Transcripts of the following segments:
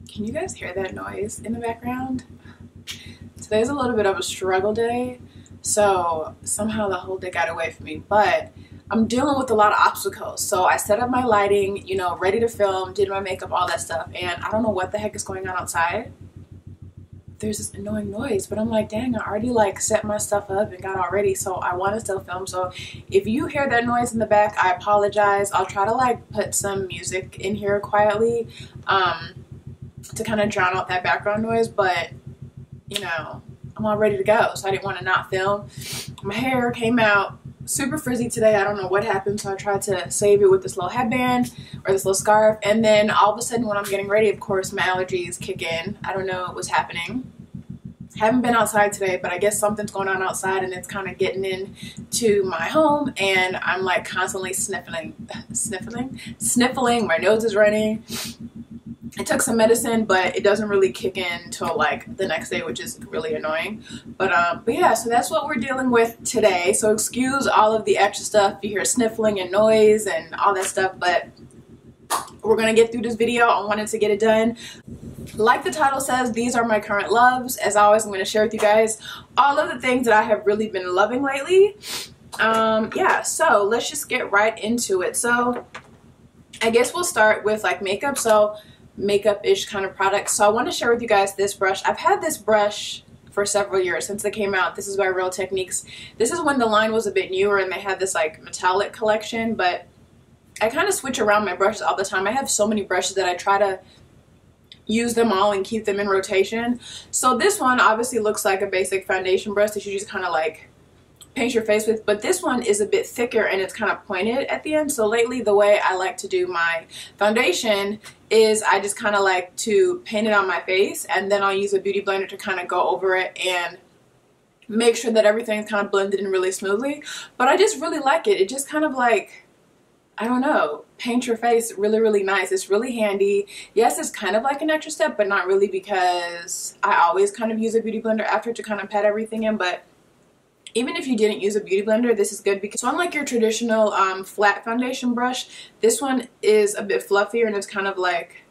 Can you guys hear that noise in the background? Today's a little bit of a struggle day, so somehow the whole day got away from me, but I'm dealing with a lot of obstacles. So I set up my lighting, you know, ready to film, did my makeup, all that stuff, and I don't know what the heck is going on outside. There's this annoying noise, but I'm like, dang, I already like set my stuff up and got all ready, so I want to still film. So if you hear that noise in the back, I apologize. I'll try to like put some music in here quietly to kind of drown out that background noise, but you know, I'm all ready to go, so I didn't want to not film. My hair came out super frizzy today. I don't know what happened, so I tried to save it with this little headband or this little scarf, and then all of a sudden when I'm getting ready, of course my allergies kick in. I don't know what's happening. Haven't been outside today, but I guess something's going on outside and it's kind of getting into my home, and I'm like constantly sniffling. My nose is running. I took some medicine, but it doesn't really kick in until like the next day, which is really annoying. But yeah, so that's what we're dealing with today. So excuse all of the extra stuff. You hear sniffling and noise and all that stuff, but we're gonna get through this video. I wanted to get it done. Like the title says, these are my current loves. As always, I'm going to share with you guys all of the things that I have really been loving lately. Yeah, so let's just get right into it. So I guess we'll start with like makeup. So makeup-ish kind of products. So I want to share with you guys this brush. I've had this brush for several years since it came out. This is by Real Techniques. This is when the line was a bit newer and they had this like metallic collection, but I kind of switch around my brushes all the time. I have so many brushes that I try to use them all and keep them in rotation. So this one obviously looks like a basic foundation brush that you just kind of like paint your face with, but this one is a bit thicker and it's kind of pointed at the end. So lately the way I like to do my foundation is I just kind of like to paint it on my face, and then I'll use a beauty blender to kind of go over it and make sure that everything's kind of blended in really smoothly. But I just really like it. It just kind of like, I don't know, paint your face really, really nice. It's really handy. Yes, it's kind of like an extra step, but not really, because I always kind of use a beauty blender after to kind of pat everything in. But even if you didn't use a beauty blender, this is good because, so unlike your traditional flat foundation brush, this one is a bit fluffier and it's kind of like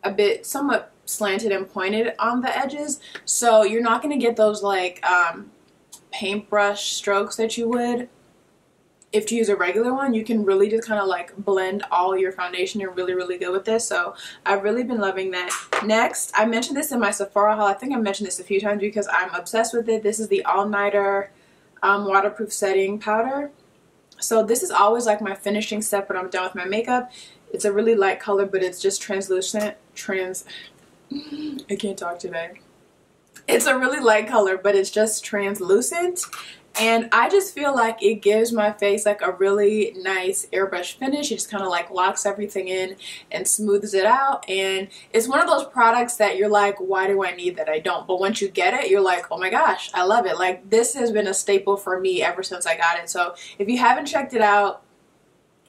a bit somewhat slanted and pointed on the edges. So you're not going to get those like paintbrush strokes that you would if you use a regular one. You can really just kind of like blend all your foundation. You're really, really good with this. So I've really been loving that. Next, I mentioned this in my Sephora haul. I think I mentioned this a few times because I'm obsessed with it. This is the All Nighter waterproof setting powder. So this is always like my finishing step when I'm done with my makeup. It's a really light color, but it's just translucent. I can't talk today. It's a really light color, but it's just translucent. And I just feel like it gives my face like a really nice airbrush finish. It just kind of like locks everything in and smooths it out. And it's one of those products that you're like, why do I need that? I don't. But once you get it, you're like, oh my gosh, I love it. Like, this has been a staple for me ever since I got it. So if you haven't checked it out,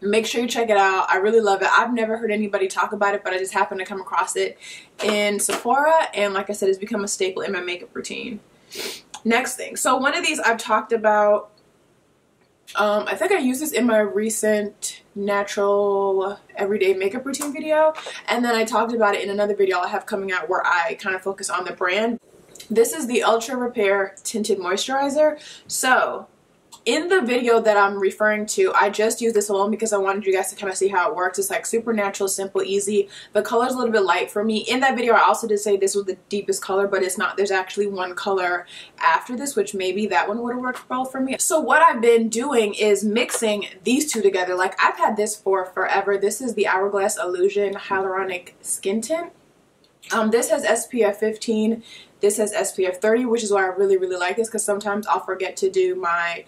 make sure you check it out. I really love it. I've never heard anybody talk about it, but I just happened to come across it in Sephora. And like I said, it's become a staple in my makeup routine. Next thing, so one of these I've talked about, I think I used this in my recent natural everyday makeup routine video, and then I talked about it in another video I have coming out where I kind of focus on the brand. This is the Ultra Repair Tinted Moisturizer. So in the video that I'm referring to, I just used this alone because I wanted you guys to kind of see how it works. It's like super natural, simple, easy. The color's a little bit light for me. In that video, I also did say this was the deepest color, but it's not. There's actually one color after this, which maybe that one would have worked well for me. So what I've been doing is mixing these two together. Like, I've had this for forever. This is the Hourglass Illusion Hyaluronic Skin Tint. This has SPF 15. This has SPF 30, which is why I really, really like this, because sometimes I'll forget to do my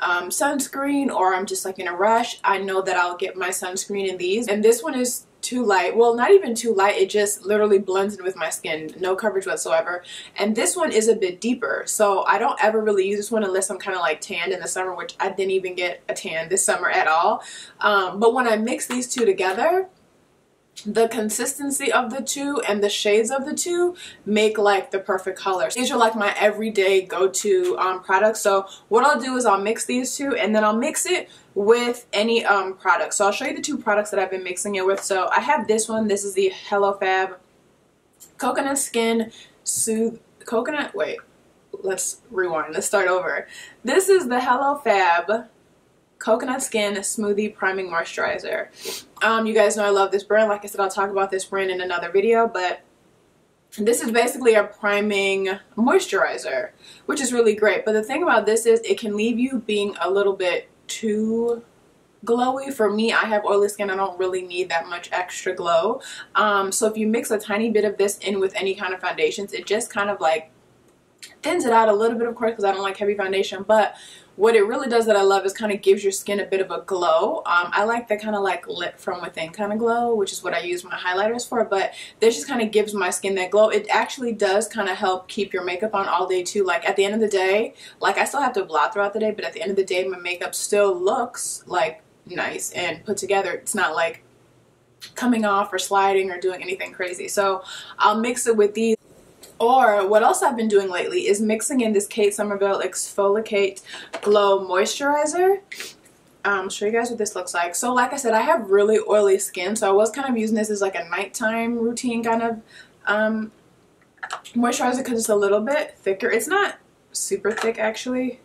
sunscreen, or I'm just like in a rush. I know that I'll get my sunscreen in these, and this one is too light. Well, not even too light, it just literally blends in with my skin, no coverage whatsoever. And this one is a bit deeper, so I don't ever really use this one unless I'm kind of like tanned in the summer, which I didn't even get a tan this summer at all. But when I mix these two together, the consistency of the two and the shades of the two make like the perfect colors. These are like my everyday go-to products. So what I'll do is I'll mix these two, and then I'll mix it with any product. So I'll show you the two products that I've been mixing it with. So I have this one. This is the Hello Fab Coconut Skin Soothe Coconut. Wait, let's rewind. Let's start over. This is the Hello Fab Coconut Skin Smoothie Priming Moisturizer. You guys know I love this brand. Like I said, I'll talk about this brand in another video, but this is basically a priming moisturizer, which is really great. But the thing about this is it can leave you being a little bit too glowy. For me, I have oily skin. I don't really need that much extra glow. So if you mix a tiny bit of this in with any kind of foundations, it just kind of like thins it out a little bit, of course, because I don't like heavy foundation. But what it really does that I love is kind of gives your skin a bit of a glow. I like the kind of like lit from within kind of glow, which is what I use my highlighters for, but this just kind of gives my skin that glow. It actually does kind of help keep your makeup on all day too. Like at the end of the day, like I still have to blot throughout the day, but at the end of the day my makeup still looks like nice and put together. It's not like coming off or sliding or doing anything crazy. So I'll mix it with these. Or what else I've been doing lately is mixing in this Kate Somerville Exfoliate Glow Moisturizer. I'll show you guys what this looks like. So like I said, I have really oily skin, so I was kind of using this as like a nighttime routine kind of moisturizer because it's a little bit thicker. It's not super thick actually,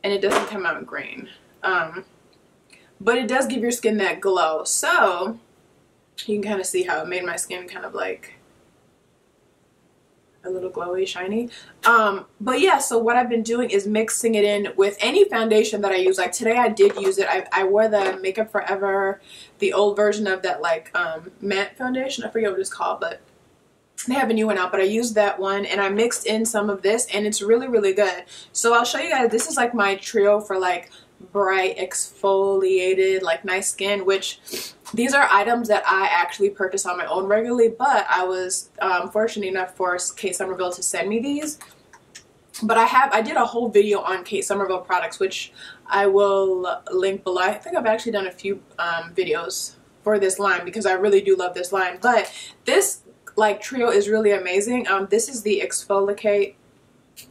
and it doesn't come out green. But it does give your skin that glow. So you can kind of see how it made my skin kind of like a little glowy, shiny. But yeah, so what I've been doing is mixing it in with any foundation that I use. Like today I did use it. I wore the Makeup Forever, the old version of that like matte foundation. I forget what it's called, but they have a new one out. But I used that one and I mixed in some of this and it's really, really good. So I'll show you guys. This is like my trio for like bright exfoliated like nice skin, which these are items that I actually purchase on my own regularly, but I was fortunate enough for Kate Somerville to send me these. But I did a whole video on Kate Somerville products, which I will link below. I think I've actually done a few videos for this line because I really do love this line. But this like trio is really amazing. This is the Exfoliate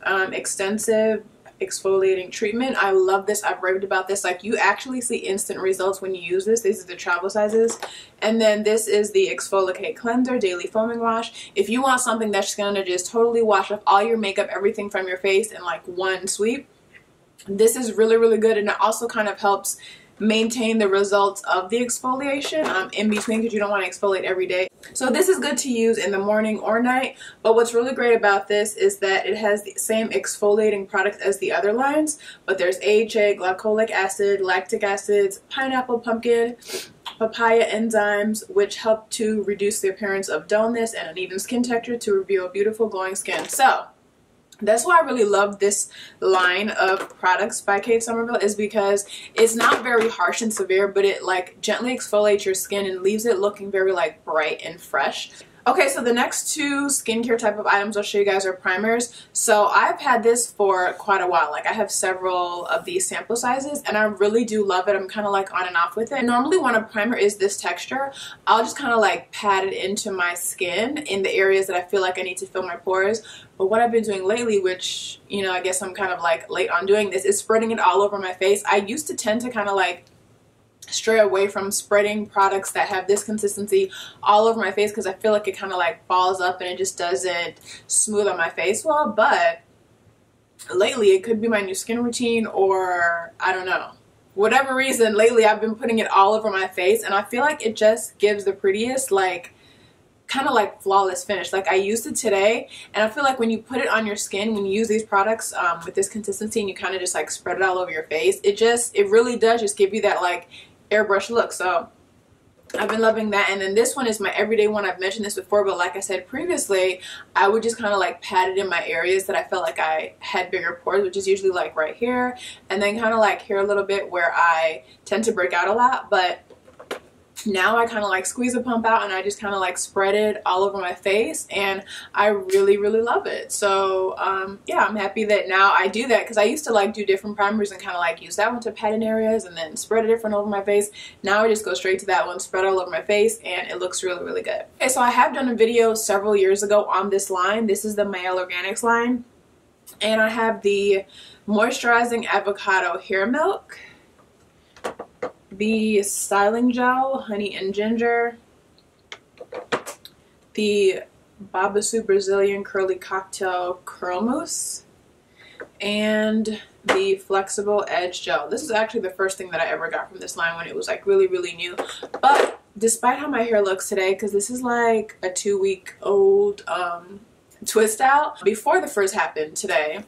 Extensive Exfoliating Treatment. I love this. I've raved about this. Like you actually see instant results when you use this. These are the travel sizes. And then this is the Exfoliate Cleanser Daily Foaming Wash. If you want something that's gonna just totally wash off all your makeup, everything from your face in like one sweep, this is really, really good. And it also kind of helps maintain the results of the exfoliation in between, because you don't want to exfoliate every day. So this is good to use in the morning or night. But what's really great about this is that it has the same exfoliating product as the other lines, but there's AHA, glycolic acid, lactic acids, pineapple, pumpkin, papaya enzymes, which help to reduce the appearance of dullness and uneven skin texture to reveal beautiful glowing skin. So that's why I really love this line of products by Kate Somerville, is because it's not very harsh and severe, but it like gently exfoliates your skin and leaves it looking very like bright and fresh. Okay, so the next two skincare type of items I'll show you guys are primers. So I've had this for quite a while. Like I have several of these sample sizes and I really do love it. I'm kind of like on and off with it. Normally when a primer is this texture, I'll just kind of like pat it into my skin in the areas that I feel like I need to fill my pores. But what I've been doing lately, which, you know, I guess I'm kind of like late on doing this, is spreading it all over my face. I used to tend to kind of like stray away from spreading products that have this consistency all over my face because I feel like it kind of like falls up and it just doesn't smooth on my face well. But lately, it could be my new skin routine, or I don't know, whatever reason, lately I've been putting it all over my face and I feel like it just gives the prettiest like kind of like flawless finish. Like I used it today and I feel like when you put it on your skin, when you use these products with this consistency and you kind of just like spread it all over your face, it really does just give you that like airbrush look. So I've been loving that. And then this one is my everyday one. I've mentioned this before, but like I said previously, I would just kind of like pat it in my areas that I felt like I had bigger pores, which is usually like right here, and then kind of like here a little bit where I tend to break out a lot. But now I kind of like squeeze a pump out and I just kind of like spread it all over my face and I really, really love it. So yeah, I'm happy that now I do that, because I used to like do different primers and kind of like use that one to pat in areas and then spread a different over my face. Now I just go straight to that one, spread all over my face, and it looks really, really good. Okay, so I have done a video several years ago on this line. This is the Mielle Organics line, and I have the Moisturizing Avocado Hair Milk, the Styling Gel Honey and Ginger, the Babasu Brazilian Curly Cocktail Curl Mousse and the Flexible Edge Gel. This is actually the first thing that I ever got from this line when it was like really, really new. But despite how my hair looks today, because this is like a 2-week-old twist out, before the frizz happened today,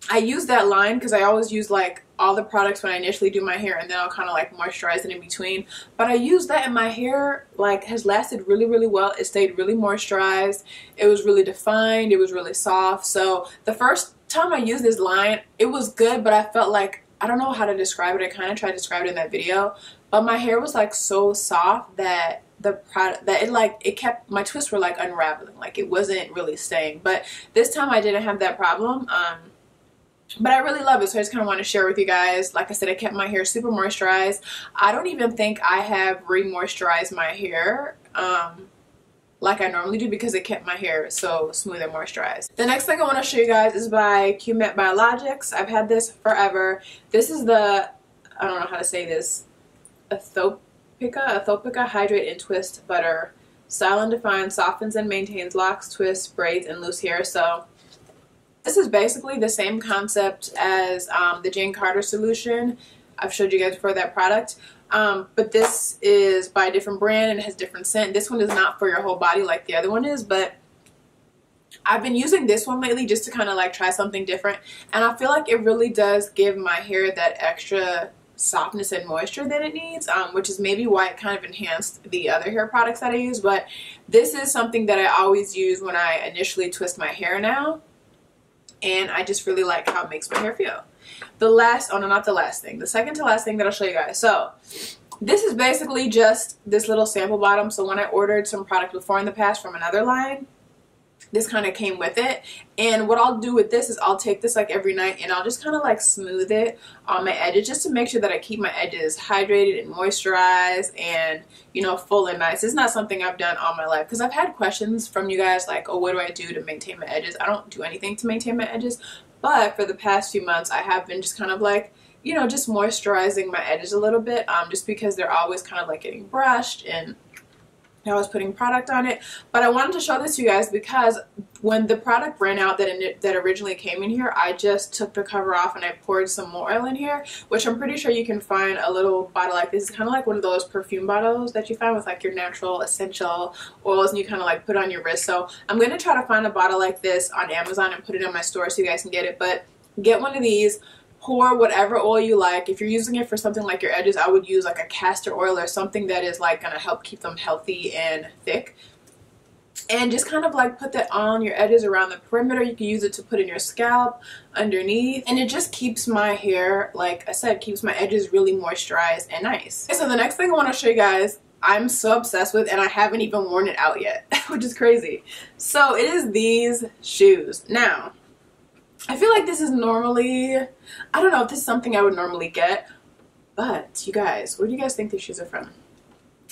I use that line because I always use like all the products when I initially do my hair, and then I'll kind of like moisturize it in between. But I use that and my hair like has lasted really, really well. It stayed really moisturized. It was really defined. It was really soft. So the first time I used this line, it was good, but I felt like, I don't know how to describe it. I kind of tried to describe it in that video, but my hair was like so soft that the product that it kept, my twists were like unraveling, like it wasn't really staying. But this time I didn't have that problem. But I really love it, so I just kind of want to share with you guys. Like I said, I kept my hair super moisturized. I don't even think I have re-moisturized my hair like I normally do because it kept my hair so smooth and moisturized. The next thing I want to show you guys is by Q-Met Biologics. I've had this forever. This is the, I don't know how to say this, Ethiopica Hydrate and Twist Butter. Style and Define, softens and maintains locks, twists, braids, and loose hair. So this is basically the same concept as the Jane Carter solution. I've showed you guys before that product. But this is by a different brand and it has different scent. This one is not for your whole body like the other one is, but I've been using this one lately just to kind of like try something different. And I feel like it really does give my hair that extra softness and moisture that it needs, which is maybe why it kind of enhanced the other hair products that I use. But this is something that I always use when I initially twist my hair now. And I just really like how it makes my hair feel. The last, oh no, not the last thing, the second to last thing that I'll show you guys. So this is basically just this little sample bottom. So when I ordered some product before in the past from another line, this kind of came with it. And what I'll do with this is I'll take this like every night and I'll just kind of like smooth it on my edges just to make sure that I keep my edges hydrated and moisturized and, you know, full and nice. It's not something I've done all my life because I've had questions from you guys like, oh, what do I do to maintain my edges? I don't do anything to maintain my edges, but for the past few months I have been just kind of like, you know, just moisturizing my edges a little bit, just because they're always kind of like getting brushed and I was putting product on it. But I wanted to show this to you guys because when the product ran out that originally came in here, I just took the cover off and I poured some more oil in here, which I'm pretty sure you can find a little bottle like this. It's kind of like one of those perfume bottles that you find with like your natural essential oils and you kind of like put on your wrist. So I'm going to try to find a bottle like this on Amazon and put it in my store so you guys can get it. But get one of these. Pour whatever oil you like. If you're using it for something like your edges, I would use like a castor oil or something that is like going to help keep them healthy and thick. And just kind of like put that on your edges around the perimeter. You can use it to put in your scalp, underneath. And it just keeps my hair, like I said, keeps my edges really moisturized and nice. Okay, so the next thing I want to show you guys, I'm so obsessed with and I haven't even worn it out yet, which is crazy. So it is these shoes. Now, I feel like this is normally, I don't know if this is something I would normally get, but you guys, where do you guys think these shoes are from?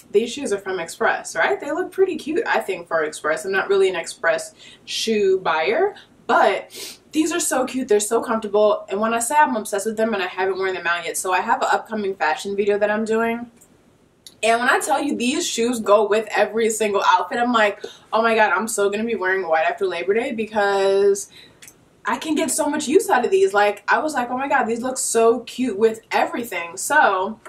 These shoes are from Express, right? They look pretty cute, I think, for Express. I'm not really an Express shoe buyer, but these are so cute. They're so comfortable. And when I say I'm obsessed with them and I haven't worn them out yet, so I have an upcoming fashion video that I'm doing. And when I tell you these shoes go with every single outfit, I'm like, oh my God, I'm so going to be wearing white after Labor Day because I can get so much use out of these. Like, I was like, oh my God, these look so cute with everything. So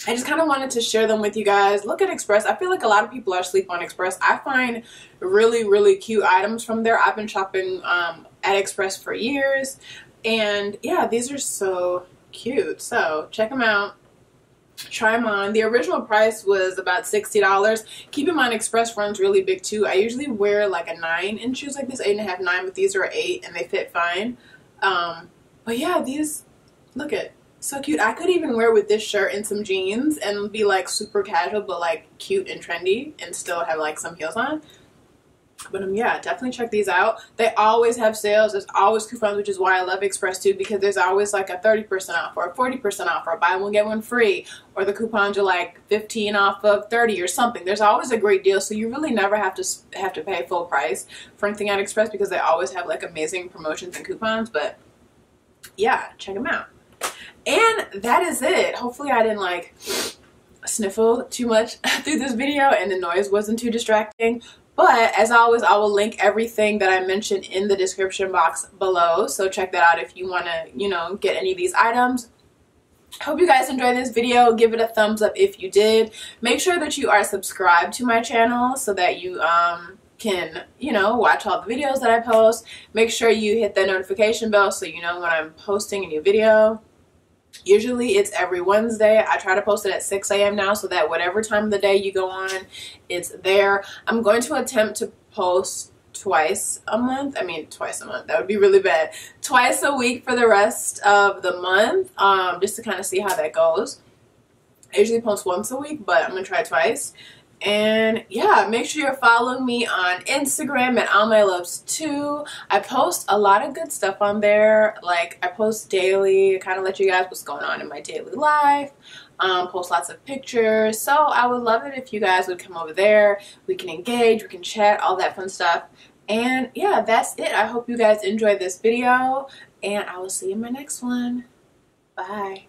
I just kind of wanted to share them with you guys. Look at Express. I feel like a lot of people are asleep on Express. I find really, really cute items from there. I've been shopping at Express for years. And yeah, these are so cute. So check them out. Try them on. The original price was about $60. Keep in mind Express runs really big too. I usually wear like a 9 in shoes like this, 8.5, 9, but these are 8 and they fit fine. But yeah, these, look at, so cute. I could even wear with this shirt and some jeans and be like super casual but like cute and trendy and still have like some heels on. But yeah, definitely check these out. They always have sales. There's always coupons, which is why I love Express too, because there's always like a 30% off or a 40% off or buy one get one free, or the coupons are like 15 off of 30 or something. There's always a great deal, so you really never have to pay full price for anything at Express because they always have like amazing promotions and coupons. But yeah, check them out. And that is it. Hopefully I didn't like sniffle too much through this video and the noise wasn't too distracting. But as always, I will link everything that I mentioned in the description box below. So check that out if you want to, you know, get any of these items. Hope you guys enjoyed this video. Give it a thumbs up if you did. Make sure that you are subscribed to my channel so that you can, you know, watch all the videos that I post. Make sure you hit that notification bell so you know when I'm posting a new video. Usually it's every Wednesday. I try to post it at 6 a.m. now so that whatever time of the day you go on, it's there. I'm going to attempt to post twice a month. I mean, twice a month. That would be really bad. Twice a week for the rest of the month, just to kind of see how that goes. I usually post once a week, but I'm going to try twice. And yeah, make sure you're following me on Instagram at allmyloves2. I post a lot of good stuff on there. Like, I post daily, kind of let you guys what's going on in my daily life. Post lots of pictures. So I would love it if you guys would come over there. We can engage, we can chat, all that fun stuff. And yeah, that's it. I hope you guys enjoyed this video, and I will see you in my next one. Bye.